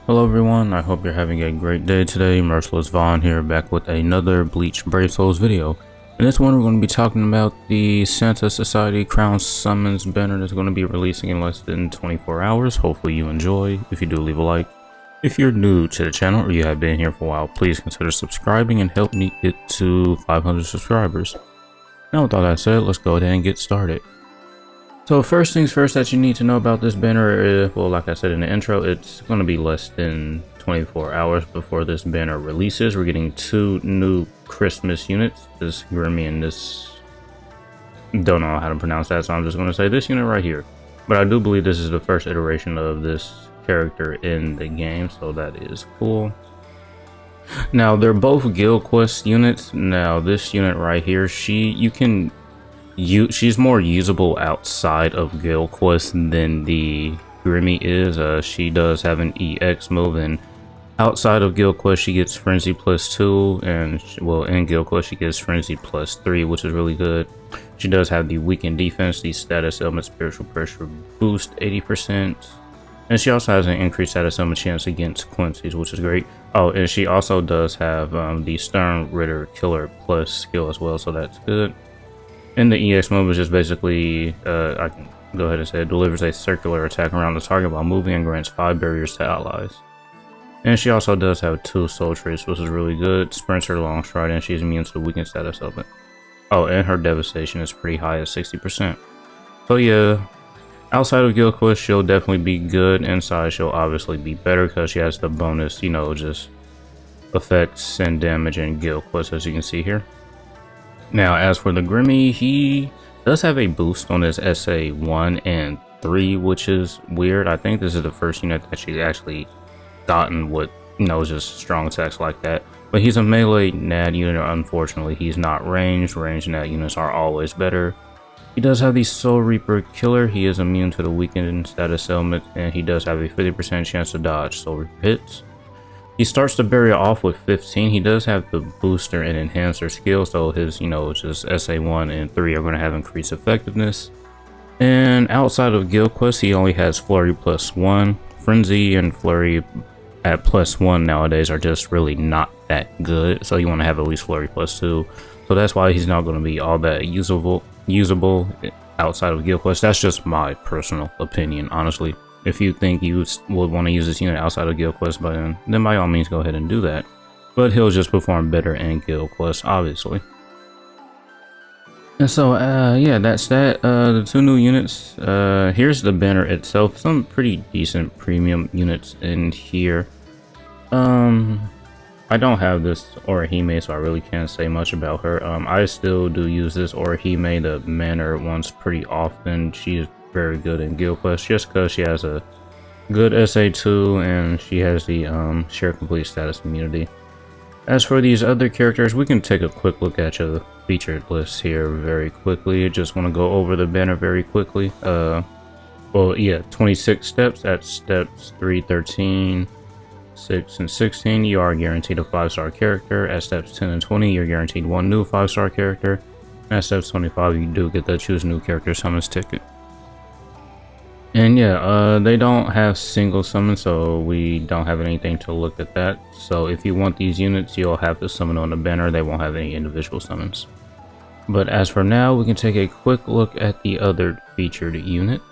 Hello everyone, I hope you're having a great day today. Merciless Vaughn here, back with another Bleach Brave Souls video. In this one we're going to be talking about the Santa Society Crown Summons banner that's going to be releasing in less than 24 hours. Hopefully you enjoy. If you do, leave a like. If you're new to the channel or you have been here for a while, please consider subscribing and help me get to 500 subscribers. Now with all that said, let's go ahead and get started. So first things first that you need to know about this banner, well, like I said in the intro, it's going to be less than 24 hours before this banner releases. We're getting two new Christmas units, this Grimmy and this, don't know how to pronounce that, so I'm just going to say this unit right here. But I do believe this is the first iteration of this character in the game, so that is cool. Now they're both Guild Quest units. Now this unit right here, she's more usable outside of Guild Quest than the Grimmy is. She does have an EX move, and outside of Guild Quest she gets Frenzy +2, and well, in Guild Quest she gets Frenzy +3, which is really good. She does have the weakened defense, the status element spiritual pressure boost 80%, and she also has an increased status element chance against Quincy's, which is great. Oh, and she also does have the Stern Ritter Killer plus skill as well, so that's good. And the EX move is just basically, I can go ahead and say it delivers a circular attack around the target while moving and grants 5 barriers to allies. And she also does have 2 soul traits, which is really good. Sprinter, long stride, and she's immune to the weakened status element. Oh, and her devastation is pretty high at 60%. So yeah, outside of Guild Quest she'll definitely be good. Inside she'll obviously be better because she has the bonus, you know, just effects and damage in Guild Quest, as you can see here. Now, as for the Grimmy, he does have a boost on his SA 1 and 3, which is weird. I think this is the first unit that she's actually gotten with, you know, just strong attacks like that. But he's a melee NAD unit. Unfortunately, he's not ranged. Ranged NAD units are always better. He does have the Soul Reaper Killer. He is immune to the weakened status element, and he does have a 50% chance to dodge Soul Reaper hits. He starts the barrier off with 15. He does have the booster and enhancer skill, so his, you know, just SA1 and 3 are going to have increased effectiveness. And outside of Guild Quest, he only has Flurry +1. Frenzy and Flurry at +1 nowadays are just really not that good, so you want to have at least Flurry +2. So that's why he's not going to be all that usable outside of Guild Quest. That's just my personal opinion, honestly. If you think you would want to use this unit outside of Guild Quest, then by all means go ahead and do that. But he'll just perform better in Guild Quest, obviously. And so, yeah, that's that. The 2 new units. Here's the banner itself. Some pretty decent premium units in here. I don't have this Orihime, so I really can't say much about her. I still do use this Orihime, the banner, once pretty often. She's very good in Guild Quest just because she has a good SA2 and she has the share complete status immunity. As for these other characters, we can take a quick look at your featured list here very quickly. Just want to go over the banner very quickly. Well, yeah, 26 steps. At steps 3, 13, 6, and 16, you are guaranteed a 5-star character. At steps 10 and 20, you're guaranteed 1 new 5-star character. At steps 25, you do get the choose new character summons ticket. And yeah, they don't have single summons, so we don't have anything to look at that. So if you want these units, you'll have to summon on the banner. They won't have any individual summons. But as for now, we can take a quick look at the other featured units.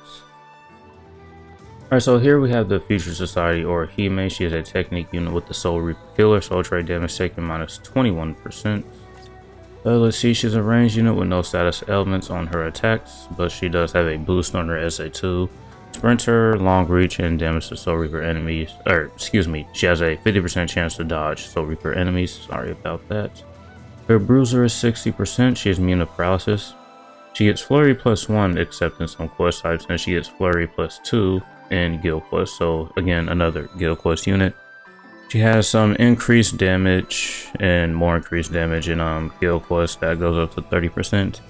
Alright, so here we have the Featured Society Orihime. She is a technique unit with the Soul Reaper Killer, soul trait damage taken -21%. Let's see, she's a ranged unit with no status elements on her attacks, but she does have a boost on her SA2. Sprinter, long reach, and damage to Soul Reaper enemies. Or, excuse me, she has a 50% chance to dodge Soul Reaper enemies. Sorry about that. Her bruiser is 60%. She is immune to paralysis. She gets Flurry +1 except in some quest types, and she gets Flurry +2 in Guild Quest. So again, another Guild Quest unit. She has some increased damage and more increased damage in Guild Quest that goes up to 30%.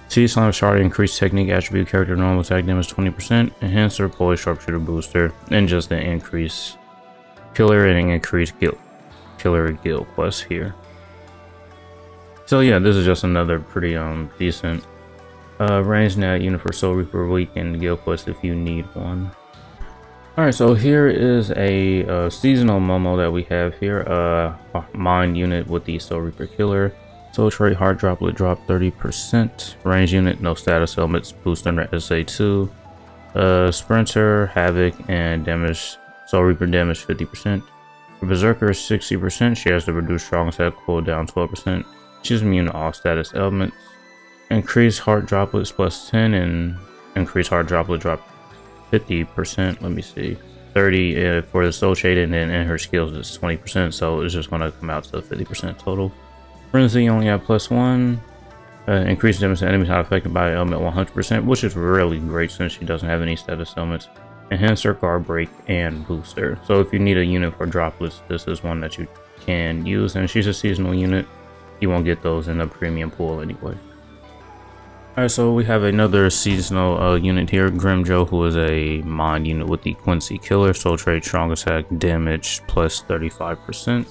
T-Slime Shard increased technique attribute character normal attack damage 20%, enhancer poise sharpshooter booster, and just an increase killer and increased killer Guild Quest here. So yeah, this is just another pretty decent range NAD unit for Soul Reaper Week and Guild Quest if you need one. Alright, so here is a seasonal Momo that we have here. Mind unit with the Soul Reaper Killer. Soul trait, Heart Droplet drop 30%. Range unit, no status elements, boost under SA2. Sprinter, Havoc, and damage. Soul Reaper damage 50%. Berserker 60%. She has the reduced strong attack cooldown 12%. She's immune to all status elements. Increase Heart Droplets plus 10 and increase Heart Droplet drop 50%. Let me see, 30 for the soul shade, and then in her skills it's 20%, so it's just going to come out to 50% total. Frenzy only have +1. Increased damage to enemies not affected by element 100%, which is really great since she doesn't have any status elements. Enhancer, guard break, and booster. So if you need a unit for droplets, this is one that you can use, and she's a seasonal unit. You won't get those in the premium pool anyway. Alright, so we have another seasonal unit here, Grimjo, who is a mind unit with the Quincy Killer, soul trait, strong attack, damage plus 35%.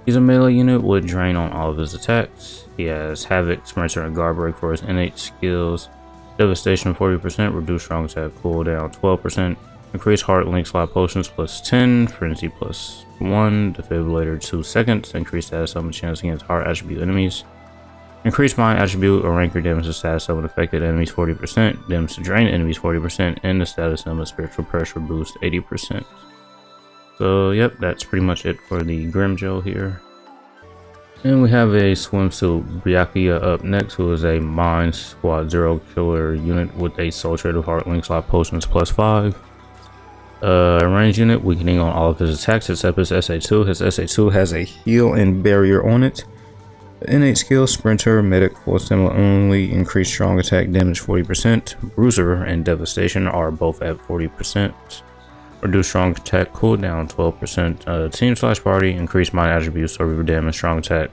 He's a melee unit with drain on all of his attacks. He has Havoc, Sprinter, and Guard Break for his innate skills. Devastation 40%, reduce strong attack cooldown 12%, increase heart link slot potions plus 10, frenzy plus 1, defibrillator 2 seconds, increase status element chance against heart attribute enemies. Increase mind attribute or ranker damage to status element affected enemies 40%, damage to drain enemies 40%, and the status element spiritual pressure boost 80%. So yep, that's pretty much it for the Grimjo here. And we have a swimsuit Byakuya up next, who is a Mind Squad 0 killer unit with a soul trait of heart link slot potions plus 5. Range unit, weakening on all of his attacks except his SA2. His SA2 has a heal and barrier on it. Innate skill, Sprinter, Medic, full stamina only, increased strong attack damage 40%. Bruiser and Devastation are both at 40%. Reduce strong attack cooldown 12%. Team/party, increase mind attributes, so Reaper damage, strong attack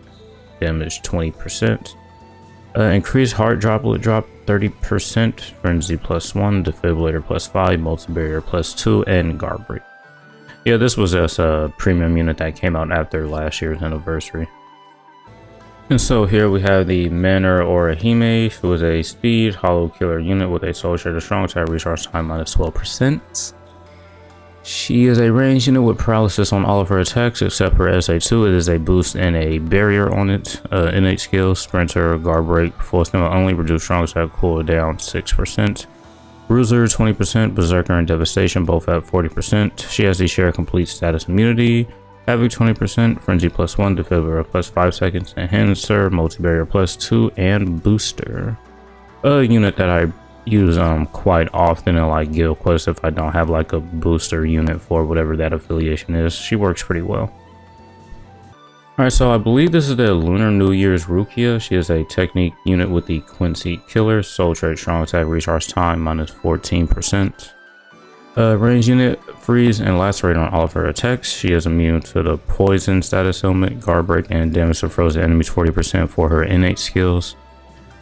damage 20%. Increase heart droplet drop 30%. Frenzy plus 1, defibrillator plus 5, multi-barrier plus 2, and guard break. Yeah, this was just a premium unit that came out after last year's anniversary. And so here we have the Manor Orihime, who is a speed hollow killer unit with a soul trait of strong attack, recharge time minus 12%. She is a ranged unit with paralysis on all of her attacks except her SA2. It is a boost and a barrier on it. Innate skills, Sprinter, guard break, full stamina only, reduce strong attack cooldown 6%. Bruiser 20%, Berserker and Devastation both at 40%. She has the share complete status immunity. Havoc 20%, Frenzy plus 1, Defibrillator plus 5 seconds, Enhancer, Multi-Barrier plus 2, and Booster. A unit that I use quite often in like Guild Quest if I don't have like a booster unit for whatever that affiliation is. She works pretty well. Alright, so I believe this is the Lunar New Year's Rukia. She is a technique unit with the Quincy Killer, soul trait, strong attack, recharge time minus 14%. Range unit, freeze and lacerate on all of her attacks. She is immune to the poison status element, guard break, and damage to frozen enemies 40% for her innate skills.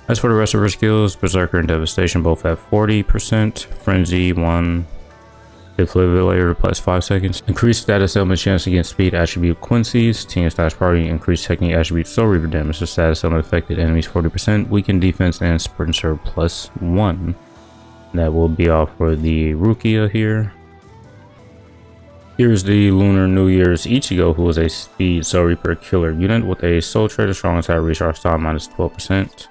As for the rest of her skills, Berserker and Devastation both have 40%, Frenzy 1, Defibrillator plus 5 seconds, increased status element chance against speed attribute Quincy's, team/party, increased technique attribute Soul Reaper damage to status element affected enemies 40%, weakened defense, and Sprinter plus 1. That will be all for the Rukia here. Here's the Lunar New Year's Ichigo, who is a speed Soul Reaper killer unit with a soul trait of strong attack, recharge time minus 12%.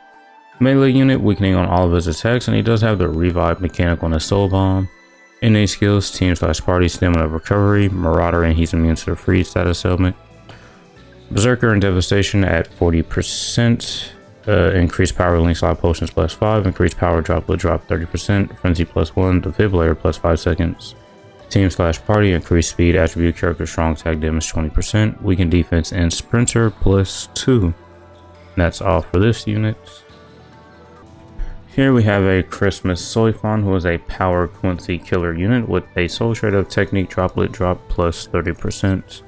Melee unit, weakening on all of his attacks, and he does have the revive mechanic on his soul bomb. Innate skills, team/party, stamina recovery, marauder, and he's immune to the freeze status element. Berserker and Devastation at 40%. Increased power link slot potions plus 5, increased power droplet drop 30%, frenzy plus 1, defibrillator plus 5 seconds. Team/party, increased speed attribute character strong attack damage 20%, weakened defense, and Sprinter plus 2. That's all for this unit. Here we have a Christmas Soifon, who is a power Quincy killer unit with a soul trait of technique droplet drop plus 30%.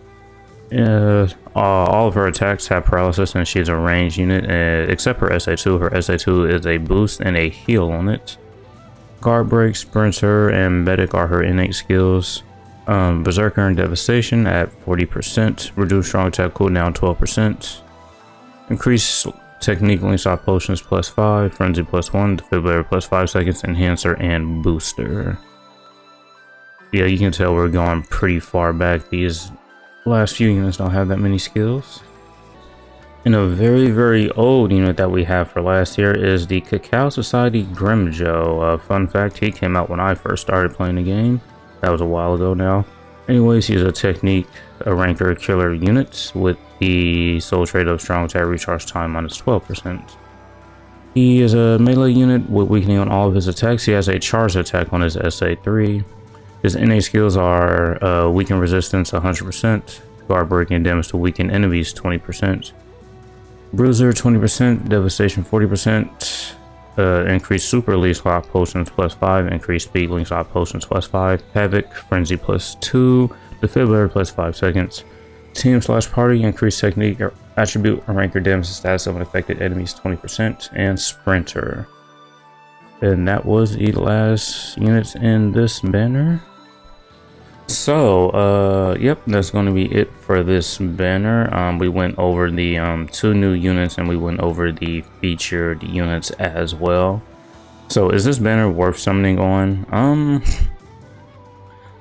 All of her attacks have paralysis and she's a ranged unit, except her SA2. Her SA2 is a boost and a heal on it. Guard break, Sprinter, and Medic are her innate skills. Berserker and Devastation at 40%. Reduce strong attack cooldown 12%. Increase technique link slot potions plus 5. Frenzy plus 1. Defibrillator plus 5 seconds. Enhancer and Booster. Yeah, you can tell we're going pretty far back. These last few units don't have that many skills. And a very, very old unit that we have for last year is the Cacao Society Grimjo. Fun fact, he came out when I first started playing the game. That was a while ago now. Anyways, he's a technique, a ranker killer unit with the soul trait of strong attack recharge time minus 12%. He is a melee unit with weakening on all of his attacks. He has a charged attack on his SA3. His NA skills are weaken resistance 100%, guard breaking damage to weakened enemies 20%, bruiser 20%, devastation 40%, increased super release lock potions +5, increased speed link lock potions +5, havoc frenzy +2, defibrillator +5 seconds, team/party increased technique attribute or ranker damage status of an affected enemies 20%, and sprinter. And that was the last units in this banner. So, yep, that's going to be it for this banner. We went over the 2 new units and we went over the featured units as well. So, is this banner worth summoning on?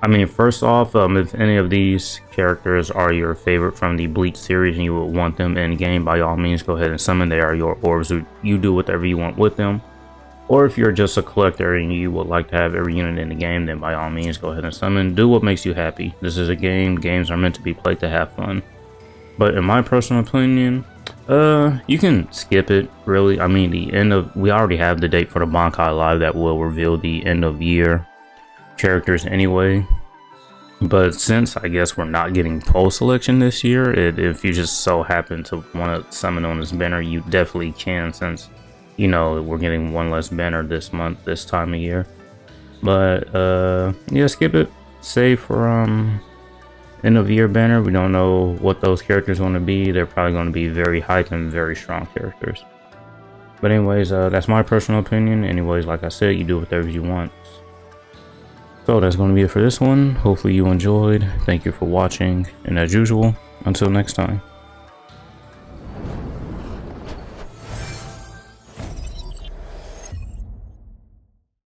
I mean, first off, if any of these characters are your favorite from the Bleach series and you would want them in game, by all means, go ahead and summon. They are your orbs. You do whatever you want with them. Or if you're just a collector and you would like to have every unit in the game, then by all means, go ahead and summon. Do what makes you happy. This is a game. Games are meant to be played to have fun. But in my personal opinion, you can skip it, really. I mean, we already have the date for the Bankai Live that will reveal the end of year characters anyway. But since I guess we're not getting poll selection this year, if you just so happen to want to summon on this banner, you definitely can, since, you know, we're getting one less banner this month, this time of year. But yeah, skip it. Save for end of year banner. We don't know what those characters are going to be. They're probably going to be very hyped and very strong characters. But anyways, that's my personal opinion. Anyways, like I said, you do whatever you want. So that's going to be it for this one. Hopefully you enjoyed. Thank you for watching. And as usual, until next time.